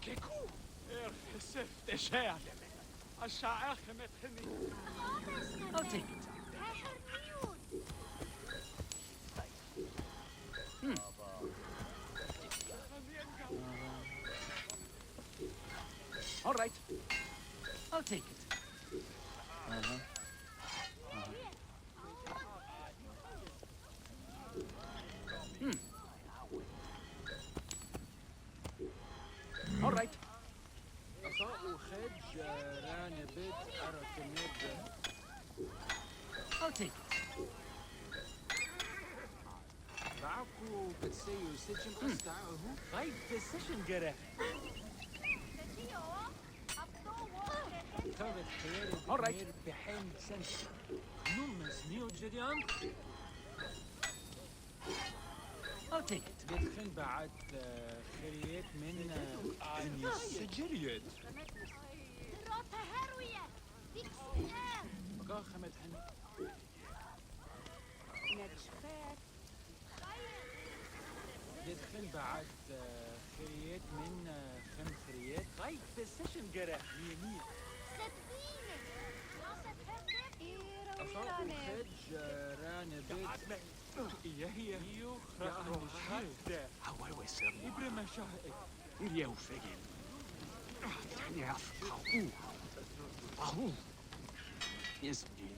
كيكو سيف تشاع الشاعر خمت خمي. I'll take it. All right. I'll take it. All right. I'll take it. معكو بتسيو سجن قستعه Right decision, Gere. خبت خياري All right. بمير بحين سنس Numes Neo Gideon. I'll take it. دخل بعد خريات من أني سجليت. بقى خمت حن دخل بعد خريات من خم خريات Right decision, Gere. Mie. أصاب خج ران بيت إيه هي. يو يا خرق هذا هو الوسم. إبرم شاهد إليو فجل. تاني أفقه. أهو. يسجل.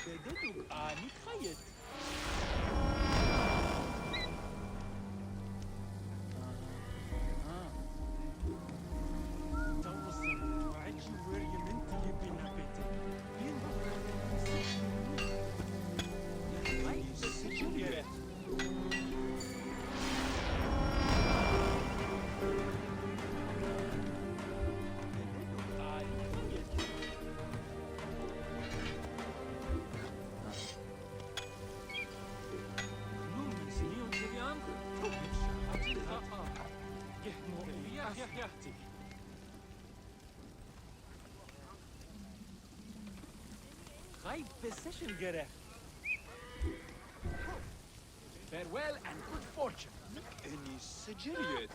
بددو آني خيط. توصل وعجي وري منتي بنا بيتي. Right decision, Gere. بددو آني خيط. Numes Neo Gideon. يا Right decision, Gere. Farewell and good fortune. أني سجليت.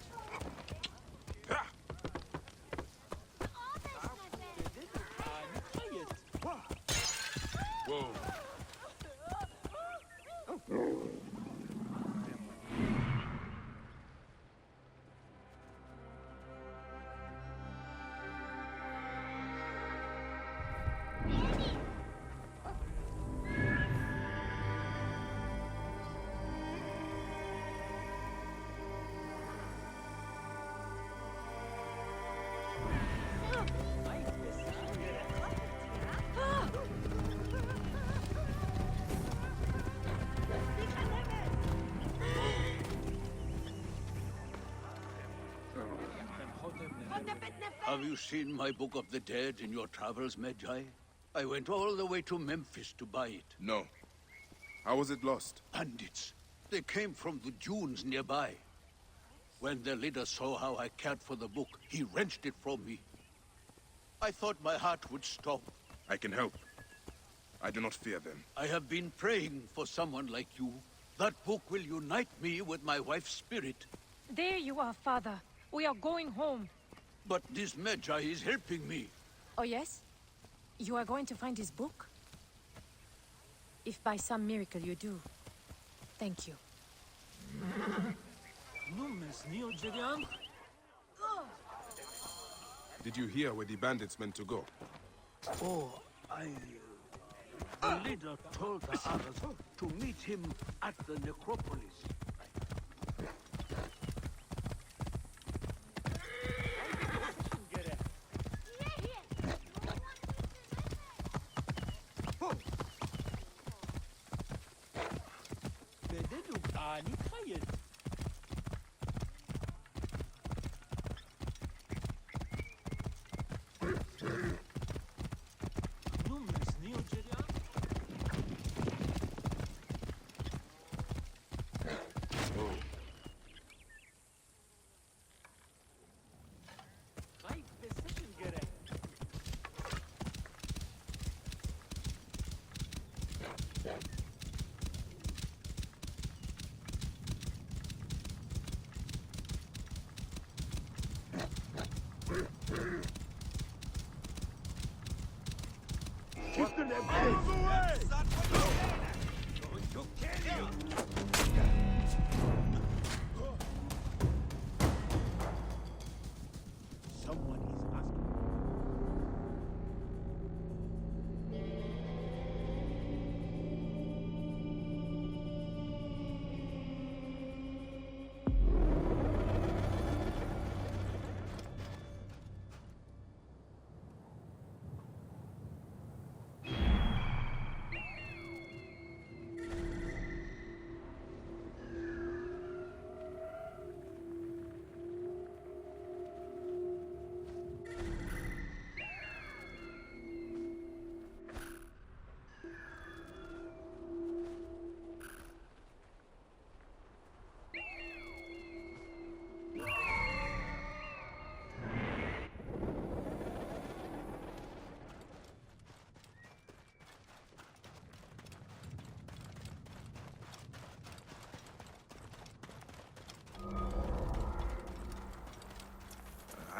بددو آني خيط. Whoa. Right decision, Gere. Have you seen my Book of the Dead in your travels, Medjay? I went all the way to Memphis to buy it. No. How was it lost? Bandits. They came from the dunes nearby. When their leader saw how I cared for the book, he wrenched it from me. I thought my heart would stop. I can help. I do not fear them. I have been praying for someone like you. That book will unite me with my wife's spirit. There you are, Father. We are going home. But this Medjay is helping me. Oh, yes? You are going to find his book? If by some miracle you do, thank you. Numes Neo Gideon. Did you hear where the bandits meant to go? Oh, the leader told the others to meet him at the necropolis. Gere. بددو آني خيط. Numes Neo Gideon. Right decision, Gere.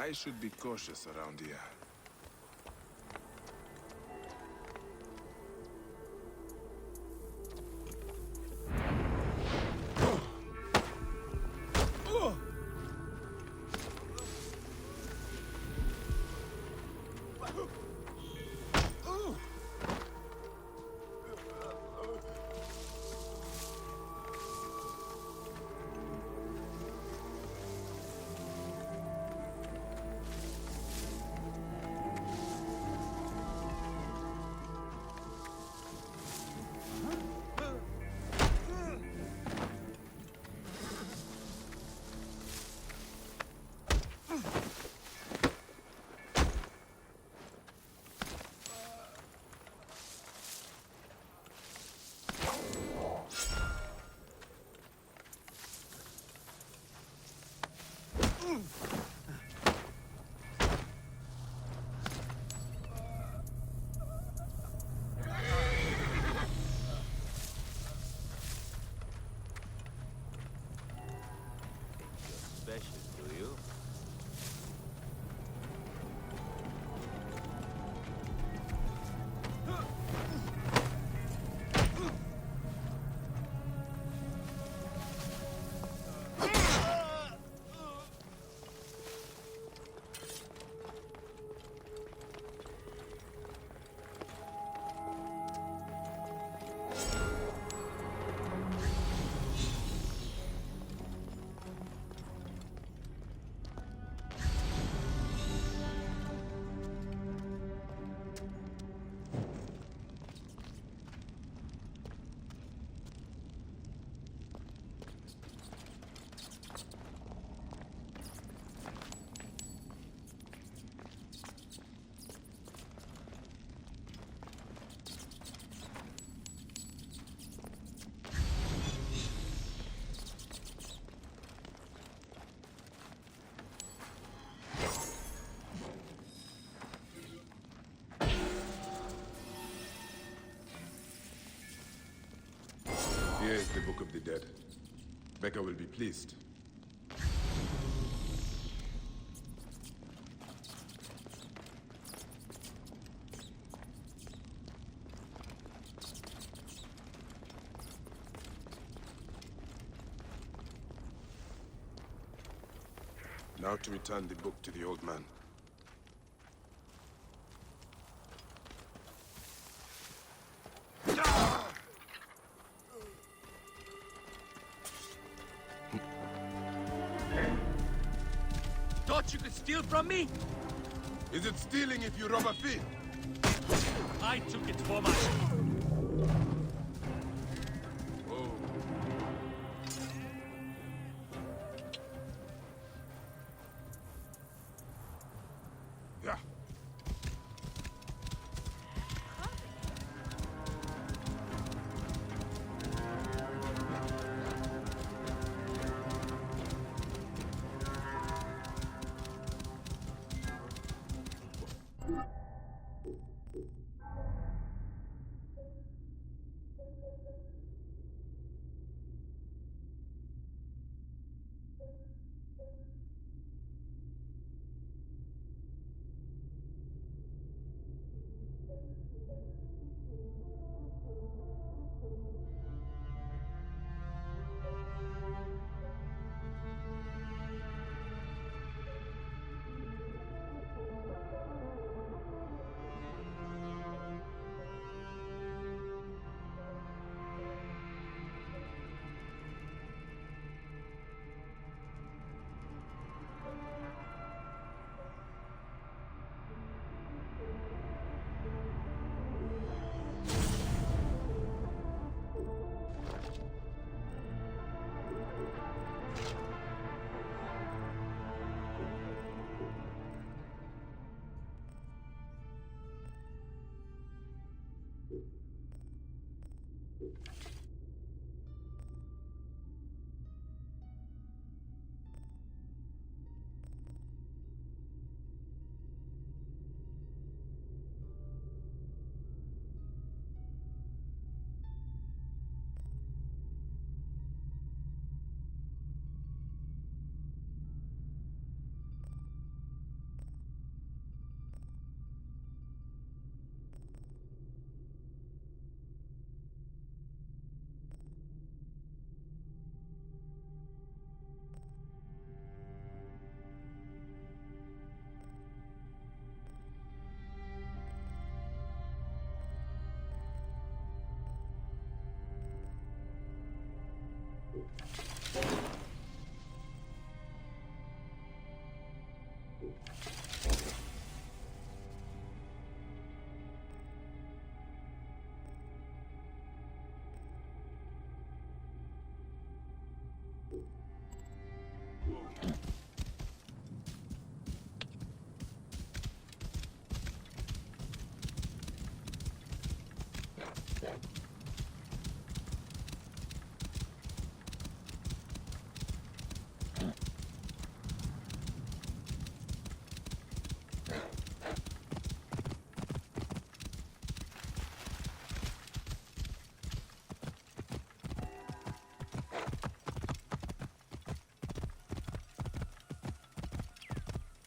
I should be cautious around here. Special, do you? Here is the Book of the Dead. Becca will be pleased. Now to return the book to the old man. Thought you could steal from me? Is it stealing if you rob a thief? I took it for my... Oh. Yeah.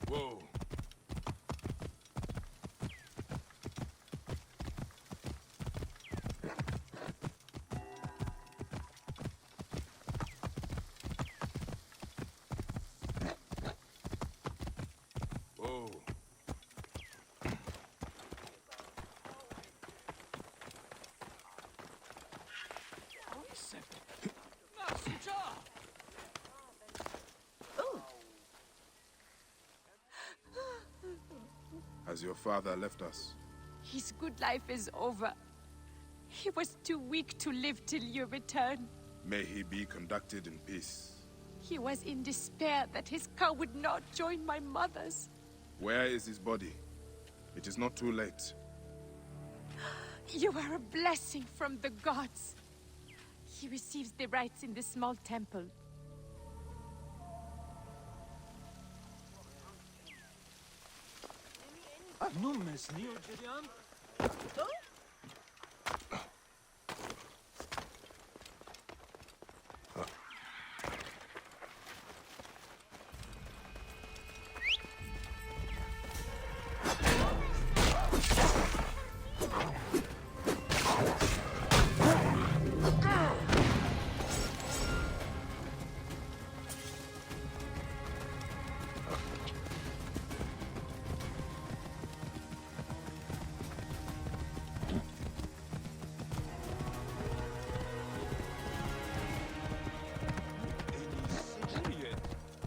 Whoa. Whoa. Has your father left us? His good life is over. He was too weak to live till you return. May he be conducted in peace. He was in despair that his cow would not join my mother's. Where is his body? It is not too late. You are a blessing from the gods. He receives the rites in the small temple. Nu mesnio geriam?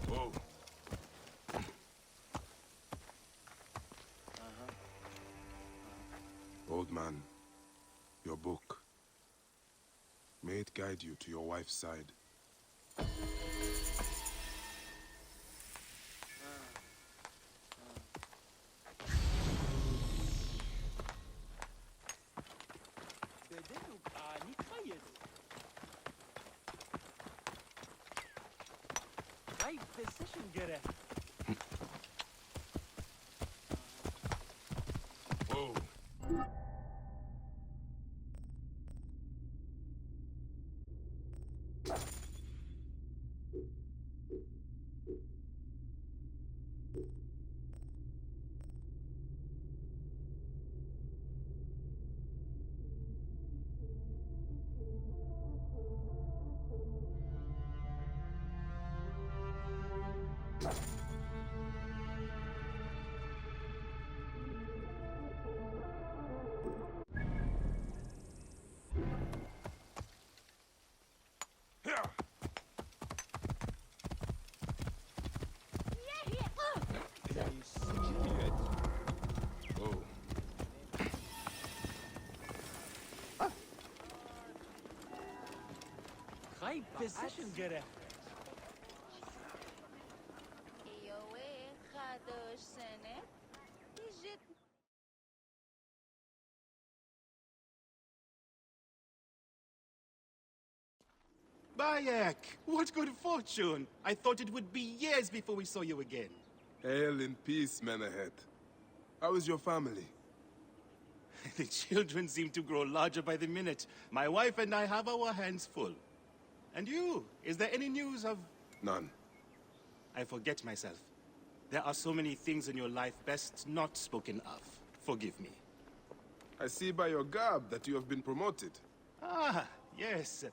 Whoa. Old man, your book. May it guide you to your wife's side. Bedenuk ani kayet. Hay decision gerek. Whoa. Whoa. Hay decision gerek. Ioe Hadosh Sene. Ijit Bayek, what good fortune! I thought it would be years before we saw you again. Hail in peace, Menahet. How is your family? The children seem to grow larger by the minute. My wife and I have our hands full. And you, is there any news of... None. I forget myself. There are so many things in your life best not spoken of. Forgive me. I see by your garb that you have been promoted. Ah, yes.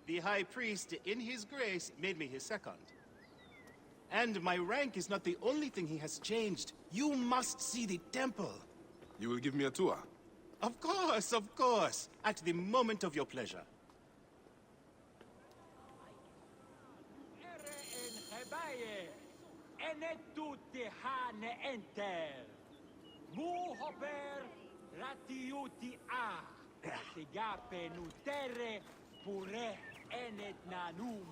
The High Priest, in his grace, made me his second. And my rank is not the only thing he has changed. You must see the temple. You will give me a tour? Of course, at the moment of your pleasure. Baye, ene tutti hane enter. Mu hober ratiuti a. Ratigape nutere pure enet nanum.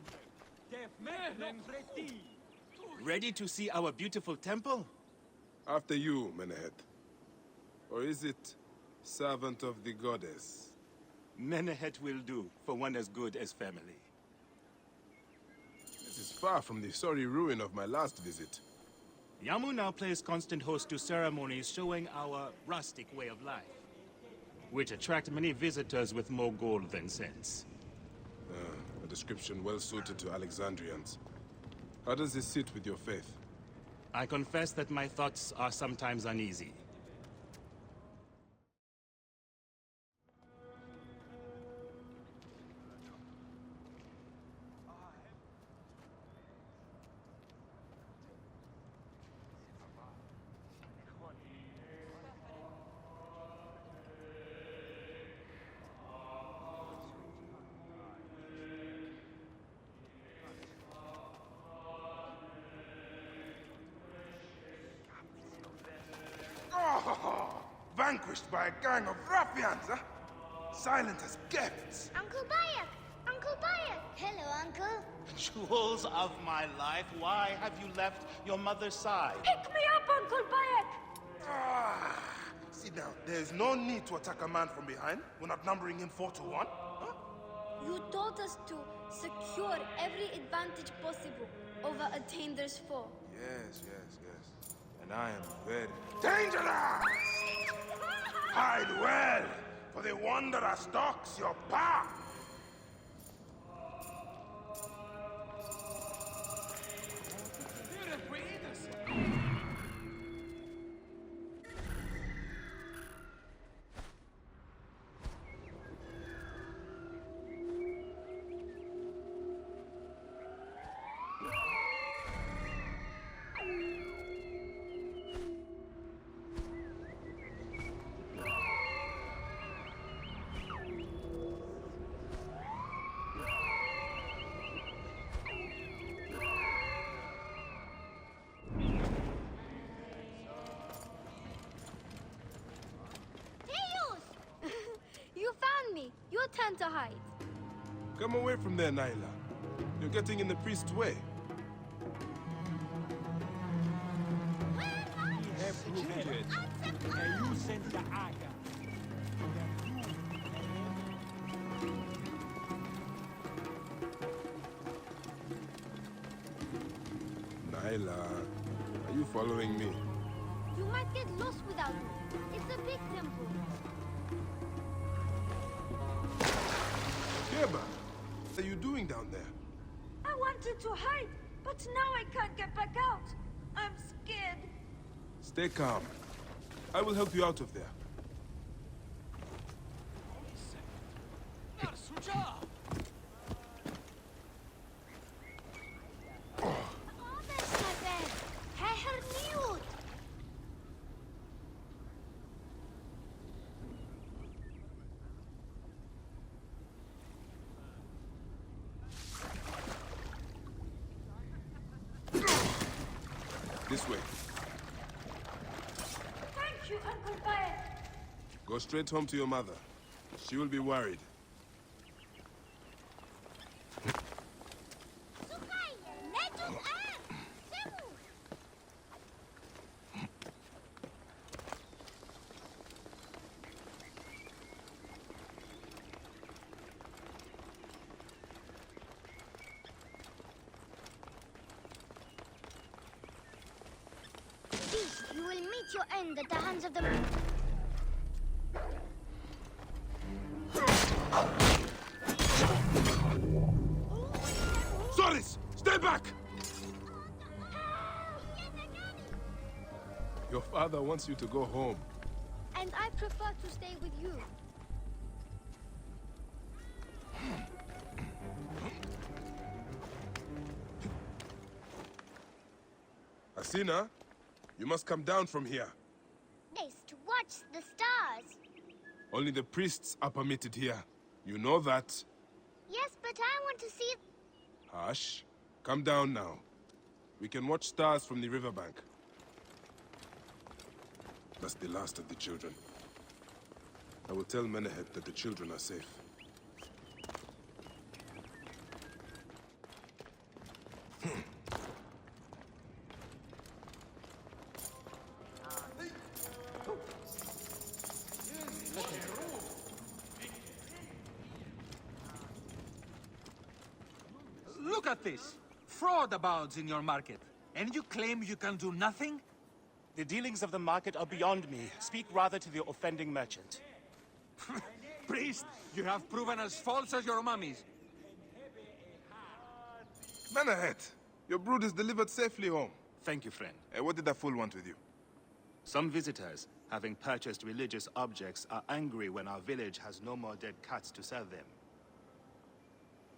Defmen preti. Ready to see our beautiful temple? After you, Menehet. Or is it servant of the goddess? Menehet will do for one as good as family. This is far from the sorry ruin of my last visit. Yamu now plays constant host to ceremonies showing our rustic way of life, which attract many visitors with more gold than sense. A description well suited to Alexandrians. How does this sit with your faith? I confess that my thoughts are sometimes uneasy. Vanquished by a gang of ruffians, huh? Silent as gifts. Uncle Bayek! Uncle Bayek! Hello, Uncle. Jewels of my life, why have you left your mother's side? Pick me up, Uncle Bayek! Sit down. There's no need to attack a man from behind. We're not numbering him 4 to 1. Huh? You taught us to secure every advantage possible over a dangerous foe. Yes. And I am very dangerous! Hide well, for the wanderer stalks your path. You found me. Your turn to hide. Come away from there, Naila. You're getting in the priest's way. Naila, are you following me? You might get lost without me. It's a big temple. Sheba, what are you doing down there? I wanted to hide, but now I can't get back out. I'm scared. Stay calm. I will help you out of there. This way. Thank you, Uncle Bayek. Go straight home to your mother. She will be worried. You will meet your end at the hands of the... Soris! Stay back! Your father wants you to go home. And I prefer to stay with you. Asina, you must come down from here. Nice to watch the stars. Only the priests are permitted here. You know that. Yes, but I want to see... Hush. Come down now. We can watch stars from the riverbank. That's the last of the children. I will tell Menehet that the children are safe. Look at this. Fraud abounds in your market. And you claim you can do nothing? The dealings of the market are beyond me. Speak rather to the offending merchant. Priest, you have proven as false as your mummies. Menehet! Your brood is delivered safely home. Thank you, friend. What did that fool want with you? Some visitors, having purchased religious objects, are angry when our village has no more dead cats to sell them.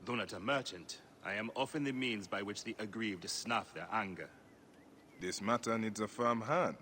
Though not a merchant, I am often the means by which the aggrieved snuff their anger. This matter needs a firm hand.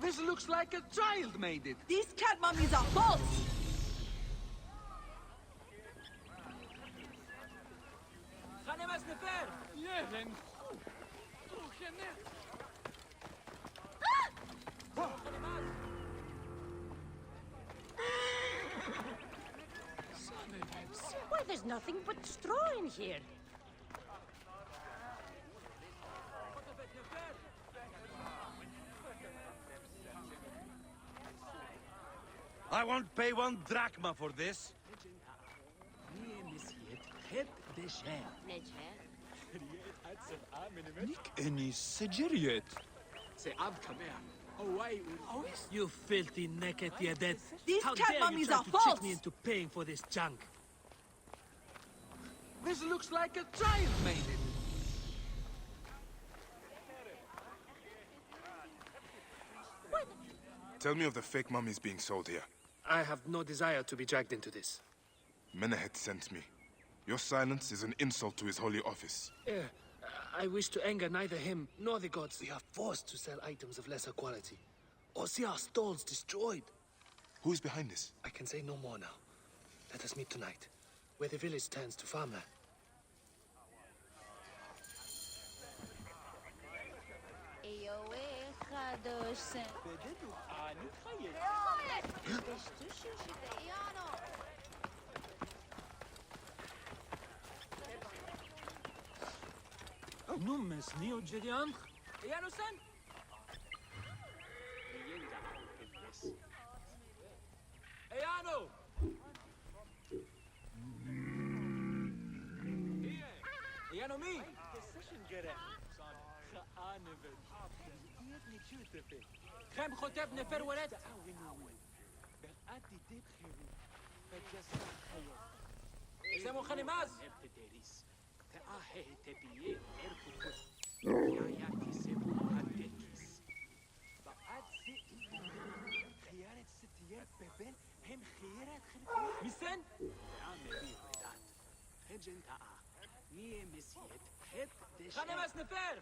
This looks like a child made it. These cat mummies are false! Why, there's nothing but straw in here. I won't pay 1 drachma for this. You filthy naked yadet. These How cat dare mummies you try are to false! trick me into paying for this junk? This looks like a child made it. Tell me of the fake mummies being sold here. I have no desire to be dragged into this. Menehet sent me. Your silence is an insult to his holy office. I wish to anger neither him nor the gods. We are forced to sell items of lesser quality, or see our stalls destroyed. Who is behind this? I can say no more now. Let us meet tonight, where the village turns to farmland. Numes neo Gideon? Yanusan? Ayano! Ayano me! خم خطب نفر ولد سمو خنماز ميسن خنماز نفر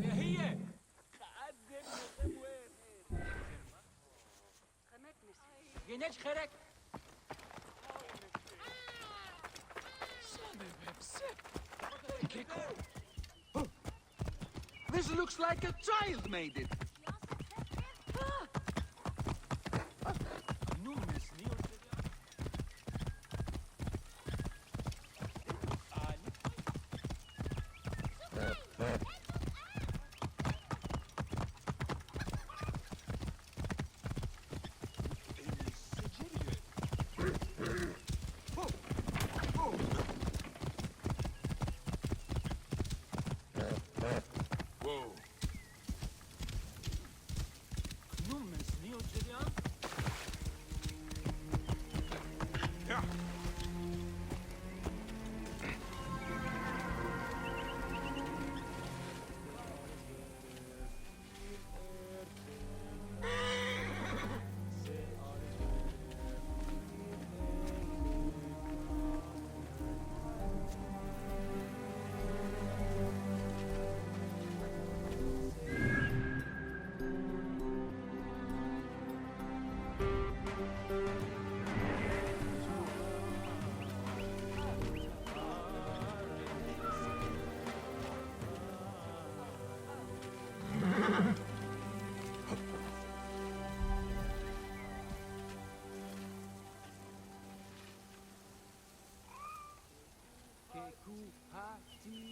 هي جناش خرك This looks like a child made it. Kekuhati.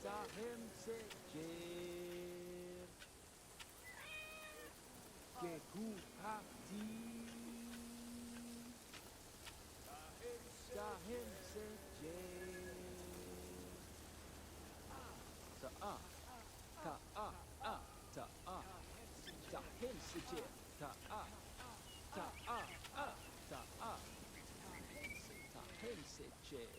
Sahim Sejer. Kekuhati. Sahim Sejer. Ta-a. Ta-a. Ta-a. Sahim Sejer. Ta-a. Ta-a. Ta-a. Sahim Sejer.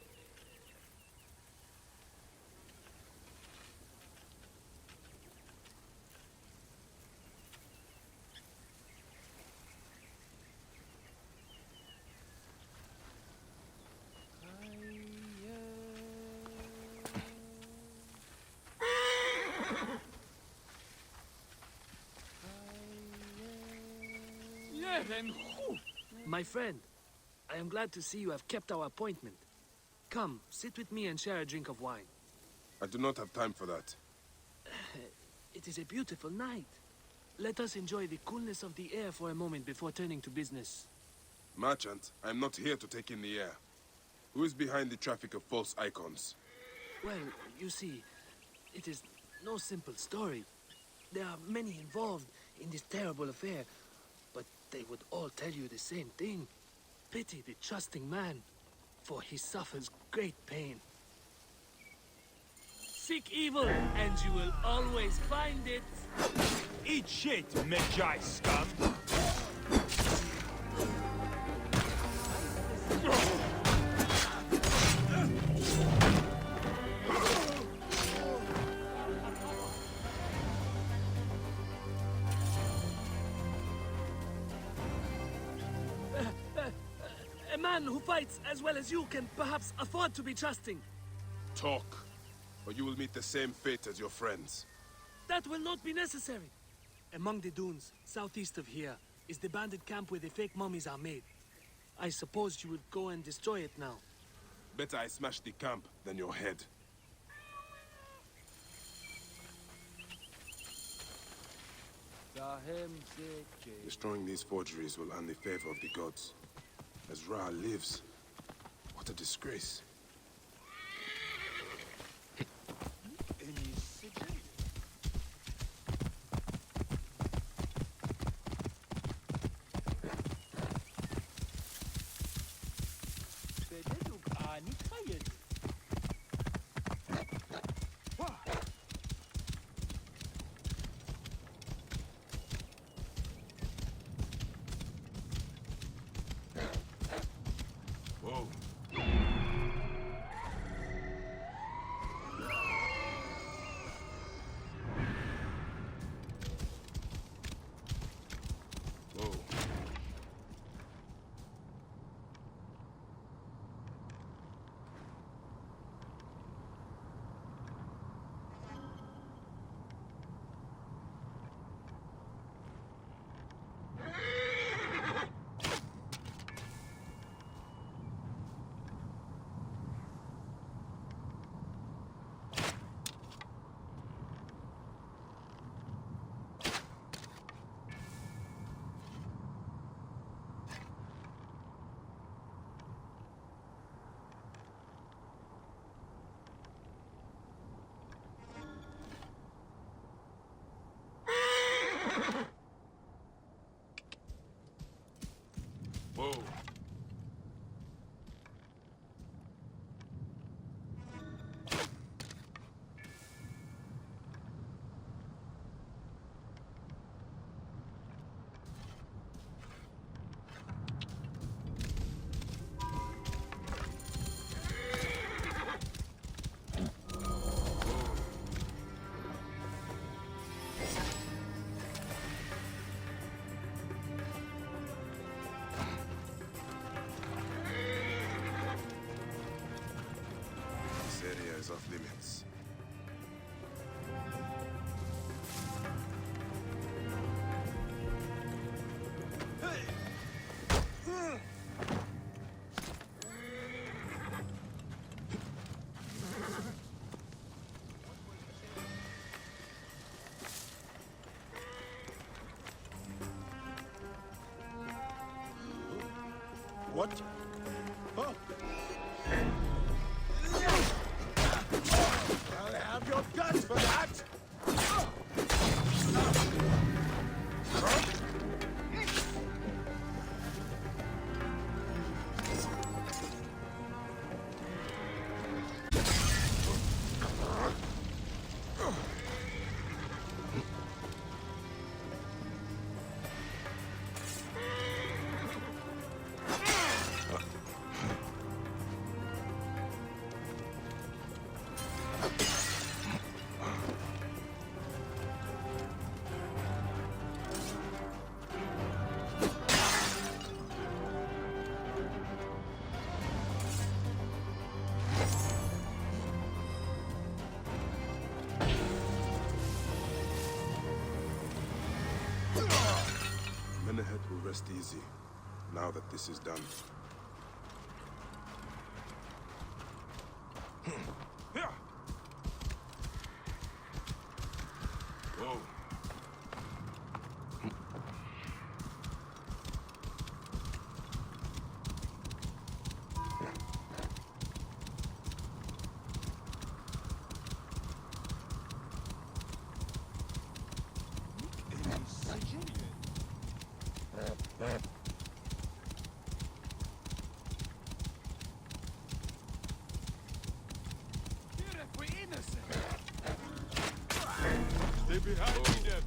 My friend, I am glad to see you have kept our appointment. Come, sit with me and share a drink of wine. I do not have time for that. It is a beautiful night. Let us enjoy the coolness of the air for a moment before turning to business. Merchant, I am not here to take in the air. Who is behind the traffic of false icons? Well, you see, it is no simple story. There are many involved in this terrible affair, but they would all tell you the same thing. Pity the trusting man, for he suffers great pain. Seek evil, and you will always find it. Eat shit, Medjay scum! A man who fights as well as you can perhaps afford to be trusting. Talk, or you will meet the same fate as your friends. That will not be necessary. Among the dunes, southeast of here, is the bandit camp where the fake mummies are made. I suppose you would go and destroy it now. Better I smash the camp than your head. Sahim Sejer. Destroying these forgeries will earn the favor of the gods. As Ra lives, what a disgrace. Whoa. Whoa. Whoa. This area is off limits. What? I'll have your guts for that! Menehet will rest easy, now that this is done. Whoa. Stay behind me, then.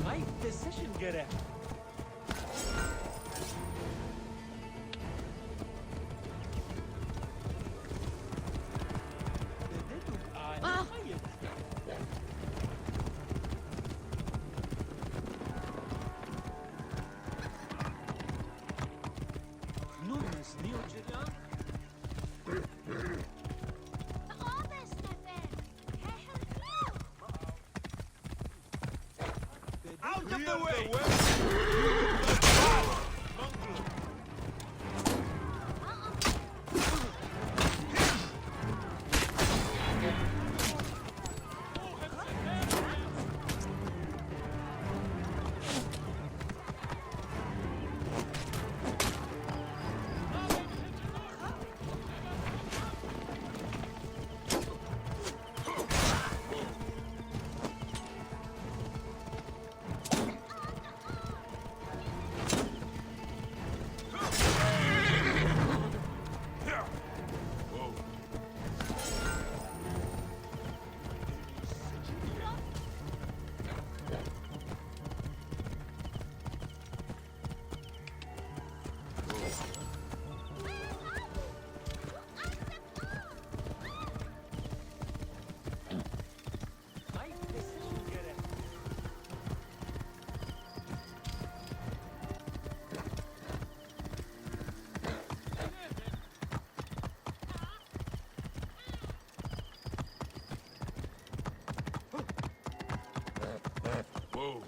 Right decision, Gere. Nunes, Neogedan? Out of the way! Whoa.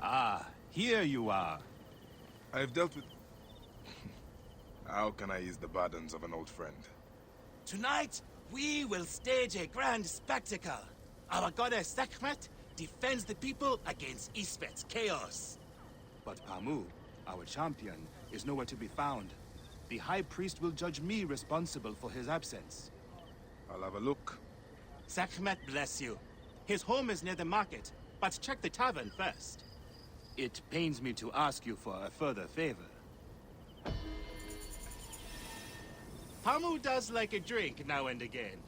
Ah, here you are. I've dealt with... How can I ease the burdens of an old friend? Tonight, we will stage a grand spectacle. Our goddess Sekhmet defends the people against Ispet's chaos. But Pamu, our champion, is nowhere to be found. The High Priest will judge me responsible for his absence. I'll have a look. Sekhmet bless you. His home is near the market, but check the tavern first. It pains me to ask you for a further favor. Pamu does like a drink now and again.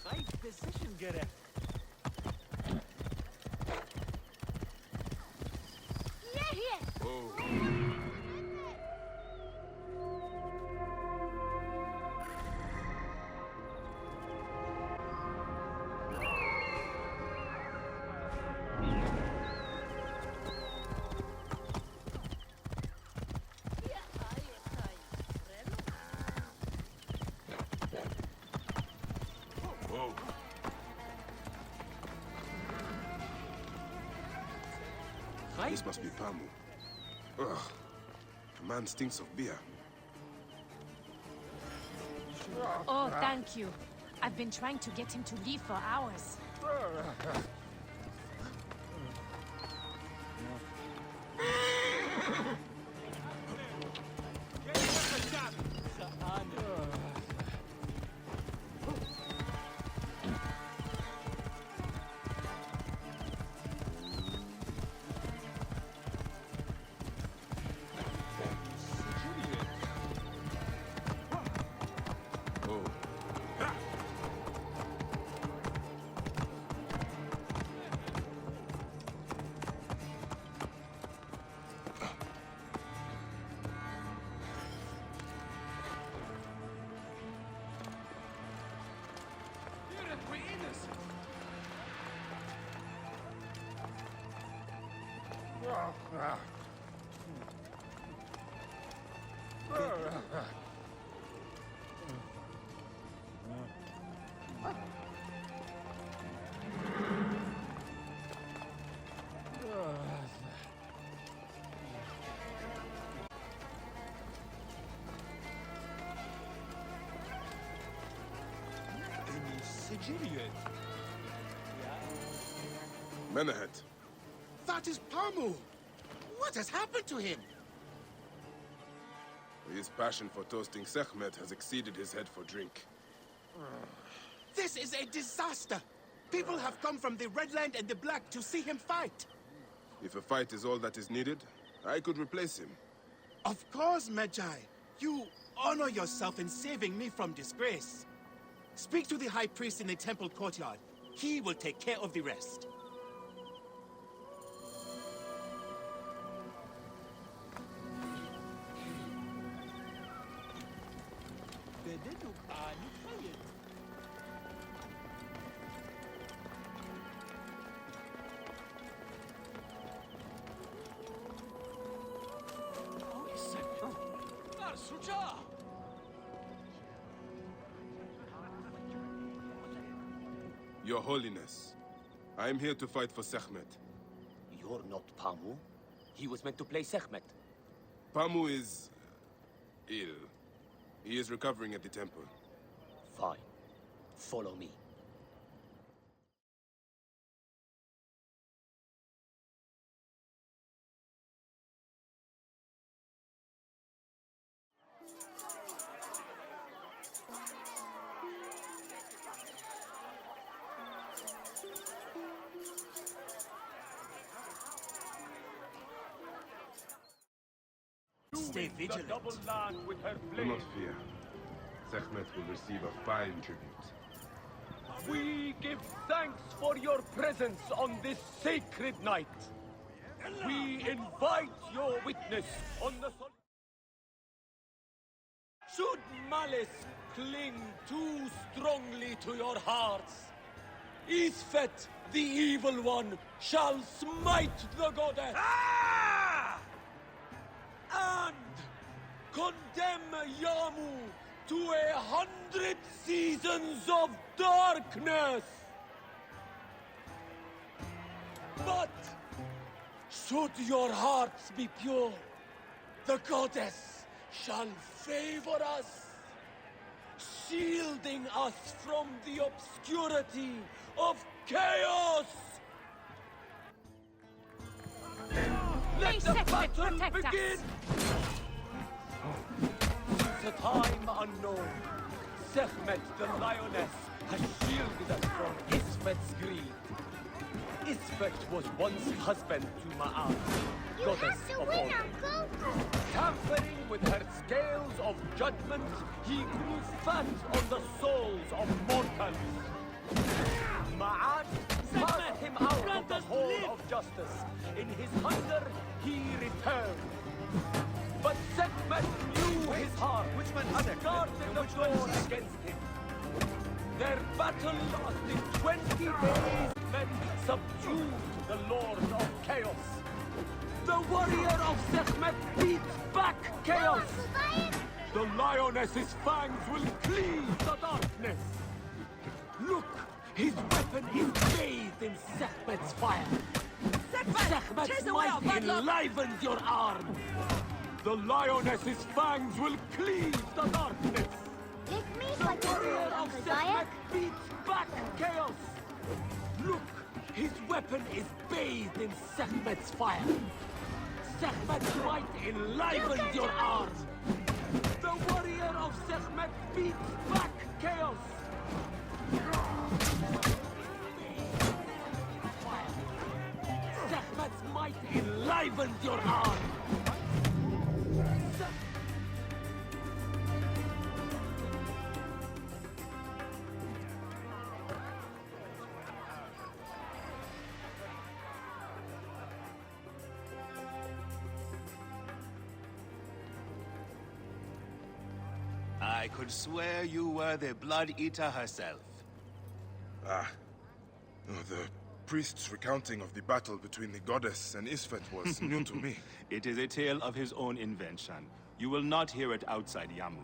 Right decision, Gere. This must be Pamu. Ugh. The man stinks of beer. Oh, thank you. I've been trying to get him to leave for hours. Menahet. That is Pamu! What has happened to him? His passion for toasting Sekhmet has exceeded his head for drink. This is a disaster! People have come from the Red Land and the Black to see him fight. If a fight is all that is needed, I could replace him. Of course, Magi. You honor yourself in saving me from disgrace. Speak to the High Priest in the temple courtyard. He will take care of the rest. Your Holiness, I am here to fight for Sekhmet. You're not Pamu. He was meant to play Sekhmet. Pamu is ill. He is recovering at the temple. Fine. Follow me. Stay vigilant. Do not fear. Sekhmet will receive a fine tribute. We give thanks for your presence on this sacred night. We invite your witness on the... Should malice cling too strongly to your hearts, Isfet, the evil one, shall smite the goddess. And condemn Yamu to 100 seasons of darkness. But should your hearts be pure, the goddess shall favor us, shielding us from the obscurity of chaos. Let the battle begin! Since a time unknown, Sekhmet the lioness has shielded us from Isfet's greed. Isfet was once husband to Ma'at, goddess of order. Tampering with her scales of judgment, he grew fat on the souls of mortals. Ma'at cast him out of the hall of justice. In his hunger, he returned. had guarded the door against him. Their battle lasted 20 days, men subdued the Lord of Chaos. The warrior of Sekhmet beats back Chaos. The lioness's fangs will cleave the darkness. Look, his weapon is bathed in Sekhmet's fire. Sekhmet's might enlivens your arm. The lioness's fangs will cleave the darkness. Let me The fight you, warrior of Uncle Sekhmet Dayak. beats back Chaos. Look, his weapon is bathed in Sekhmet's fire. Sekhmet's might enlivens your arm. The warrior of Sekhmet beats back Chaos. Sekhmet's might enlivens your arm. I could swear you were the Blood Eater herself. Ah. No, the priest's recounting of the battle between the goddess and Isfet was new to me. It is a tale of his own invention. You will not hear it outside Yamu.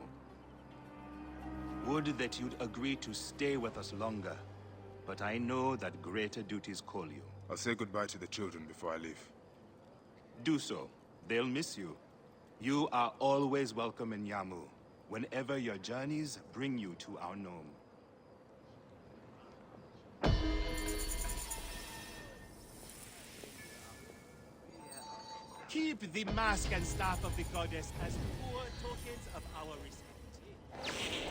Would that you'd agree to stay with us longer. But I know that greater duties call you. I'll say goodbye to the children before I leave. Do so. They'll miss you. You are always welcome in Yamu, whenever your journeys bring you to our Nome. Keep the mask and staff of the goddess as poor tokens of our respect.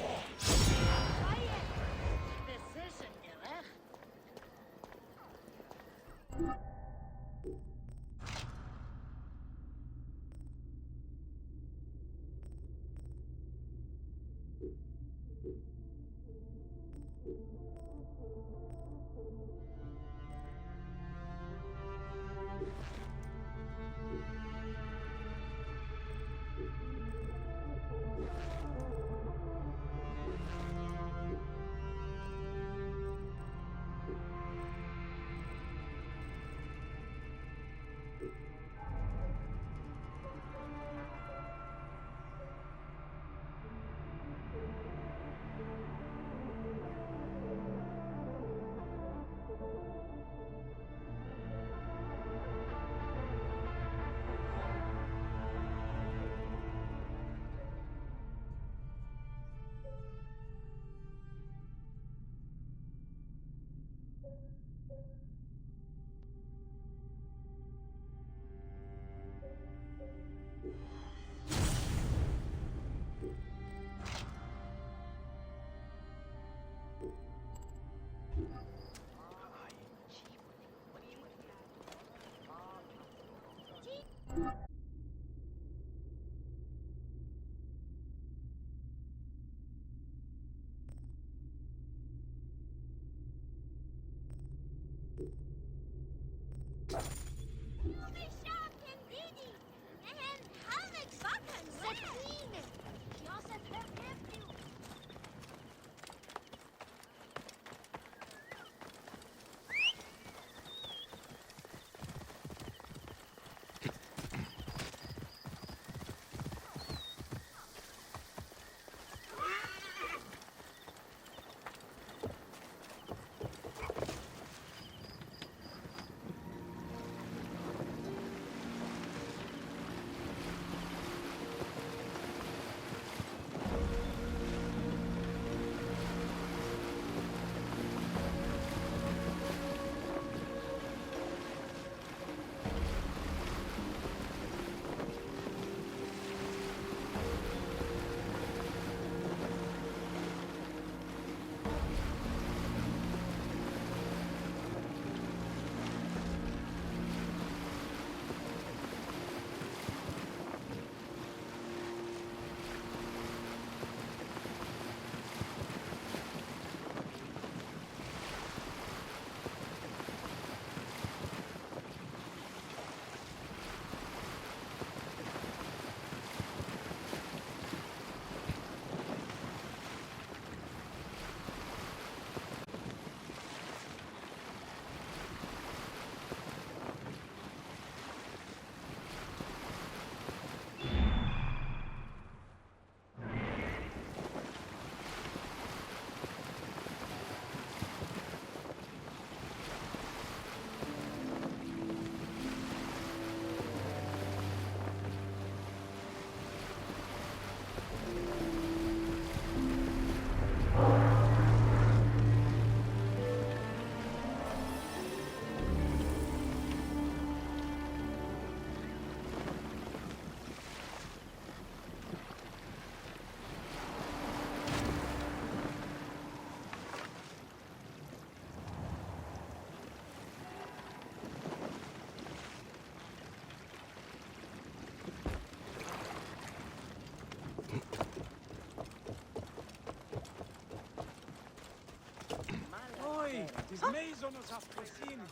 Oi, tis meisonos afrosinis.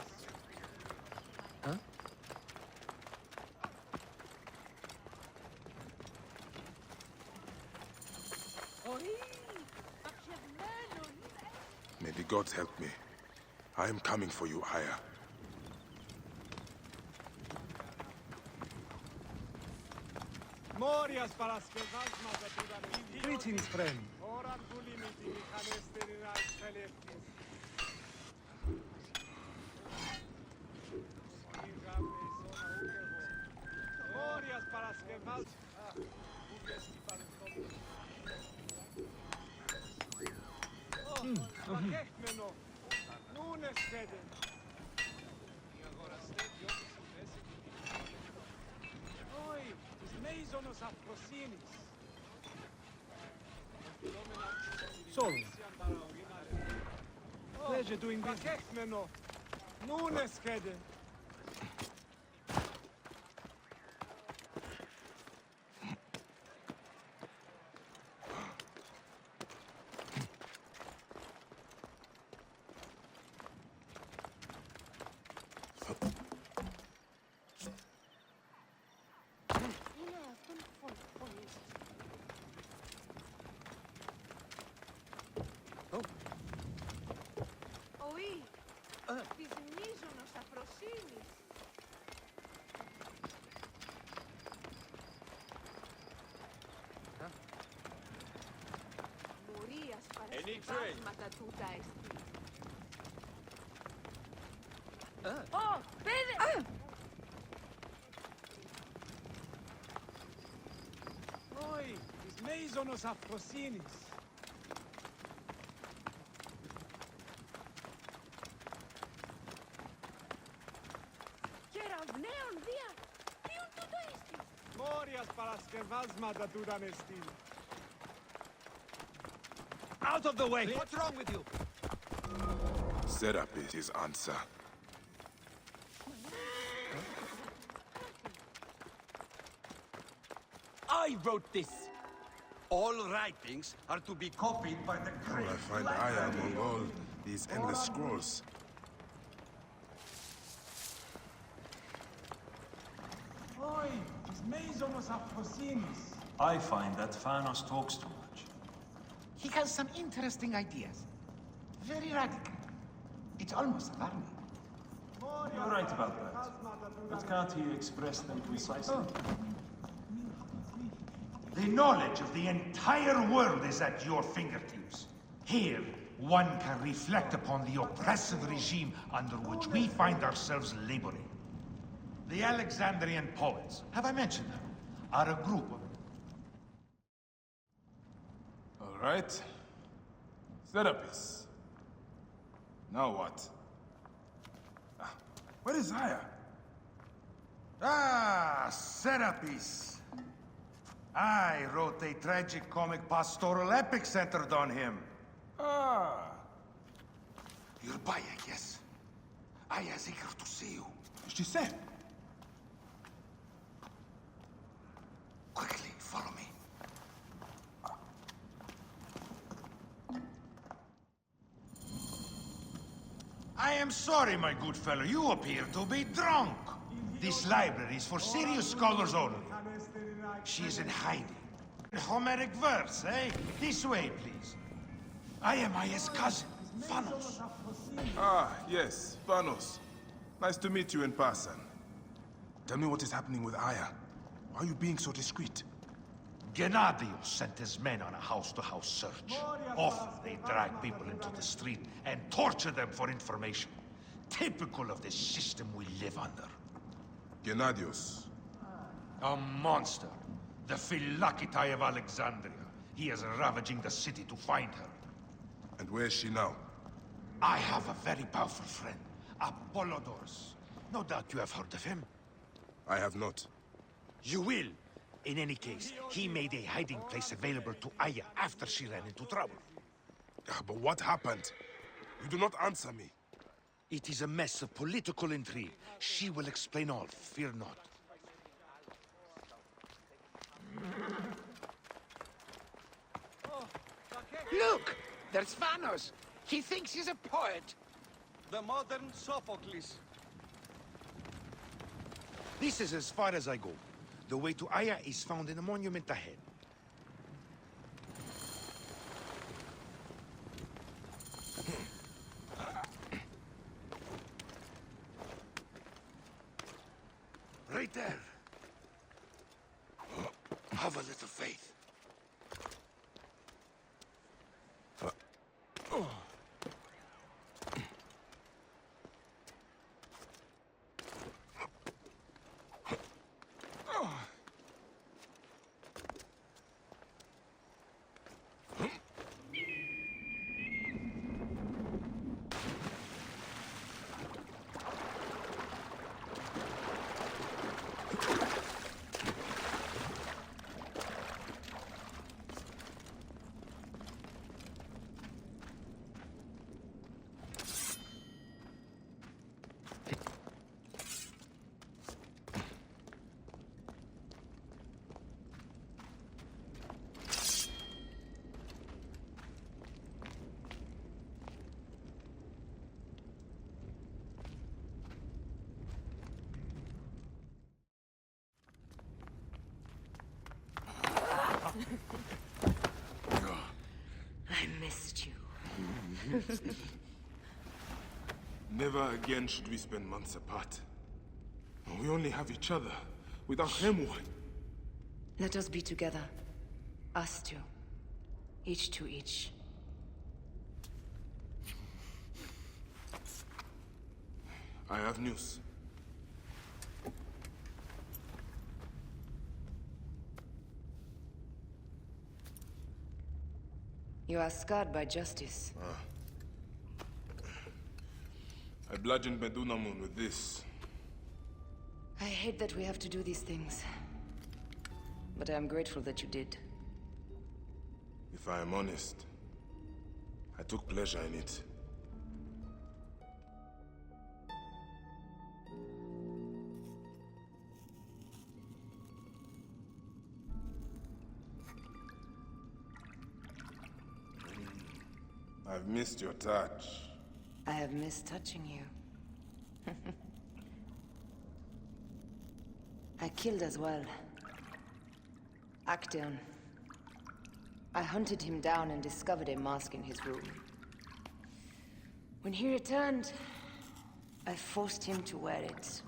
Huh? May the gods help me. I am coming for you, Aya. Morias Greetings, friend. So, pleasure doing business. Oi, tis μείζωνος αφροσύνης. Μουρίας παρασκευάσματα τούτα εστί. Ω, πέδε! Oi, tis meisonos afrosinis. Κεραυναίων δια, ποιον τούτο εστί. Μόριας παρασκευάσματα τούταν εστί. Out of the way! What's wrong with you? Serapis his answer. I wrote this. All writings are to be copied by the Oh, great I find Aya among all these endless scrolls. Oi, tis meisonos afrosinis. I find that Phanos talks too much. He has some interesting ideas. Very radical. It's almost alarming. You're right about that. But can't he express them concisely? The knowledge of the entire world is at your fingertips. Here, one can reflect upon the oppressive regime under which we find ourselves laboring. The Alexandrian poets, have I mentioned them, are a group of... All right. Serapis. Now what? Where is Aya? Ah, Serapis. I wrote a tragic-comic pastoral epic centered on him. Ah. You're Baya, yes? Aya's eager to see you. She said. Quickly, follow me. I am sorry, my good fellow. You appear to be drunk. This library is for serious scholars only. She is in hiding. Homeric verse, eh? This way, please. I am Aya's cousin, Phanos. Ah, yes, Phanos. Nice to meet you in person. Tell me what is happening with Aya. Why are you being so discreet? Gennadios sent his men on a house-to-house search. Often they drag people into the street and torture them for information. Typical of the system we live under. Gennadios. A monster. The Philokitai of Alexandria. He is ravaging the city to find her. And where is she now? I have a very powerful friend, Apollodorus. No doubt you have heard of him. I have not. You will. In any case, he made a hiding place available to Aya after she ran into trouble. But what happened? You do not answer me. It is a mess of political intrigue. She will explain all, fear not. Look! There's Phanos! He thinks he's a poet! The modern Sophocles. This is as far as I go. The way to Aya is found in the monument ahead. Right there. Have a little faith. I missed you. Never again should we spend months apart. We only have each other. Without him, what? Let us be together. Us two. Each to each. I have news. You are scarred by justice. I bludgeoned Medunamun with this. I hate that we have to do these things. But I am grateful that you did. If I am honest, I took pleasure in it. I've missed your touch. I have missed touching you. I killed as well. Actaeon. I hunted him down and discovered a mask in his room. When he returned, I forced him to wear it.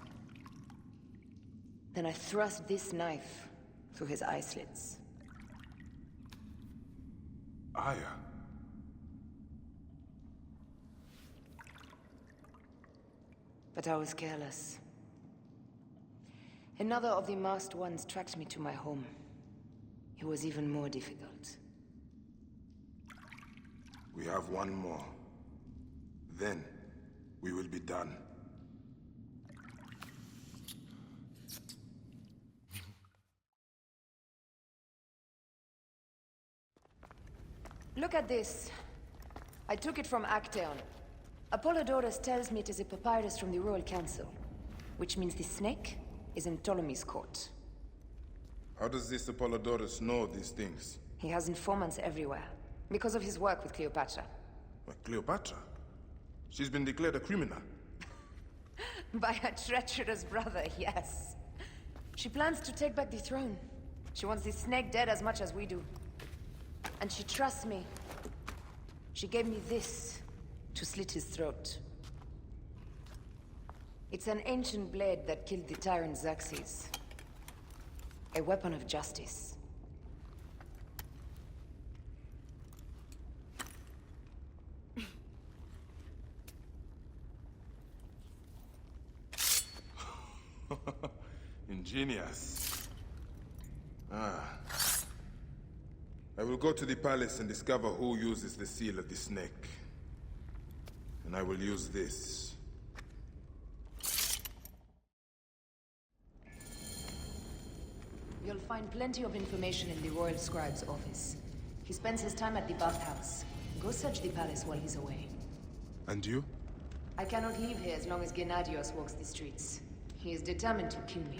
Then I thrust this knife through his eye slits. Aya. But I was careless. Another of the masked ones tracked me to my home. It was even more difficult. We have one more. Then, we will be done. Look at this. I took it from Actaeon. Apollodorus tells me it is a papyrus from the Royal Council, which means the snake is in Ptolemy's court. How does this Apollodorus know these things? He has informants everywhere, because of his work with Cleopatra. But Cleopatra? She's been declared a criminal. By her treacherous brother, yes. She plans to take back the throne. She wants the snake dead as much as we do. And she trusts me. She gave me this to slit his throat. It's an ancient blade that killed the tyrant Xerxes. A weapon of justice. Ingenious. I will go to the palace and discover who uses the seal of the snake. And I will use this. You'll find plenty of information in the Royal Scribe's office. He spends his time at the bathhouse. Go search the palace while he's away. And you? I cannot leave here as long as Gennadios walks the streets. He is determined to kill me.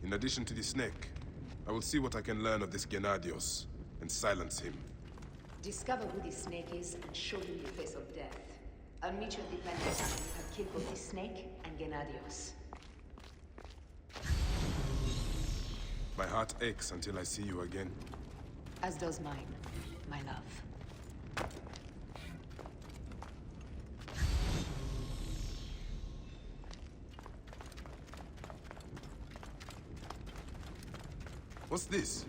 In addition to the snake, I will see what I can learn of this Gennadios and silence him. Discover who the snake is and show him the face of death. I'll meet you at the planet after you have killed both the snake and Gennadios. My heart aches until I see you again. As does mine, my love. What's this?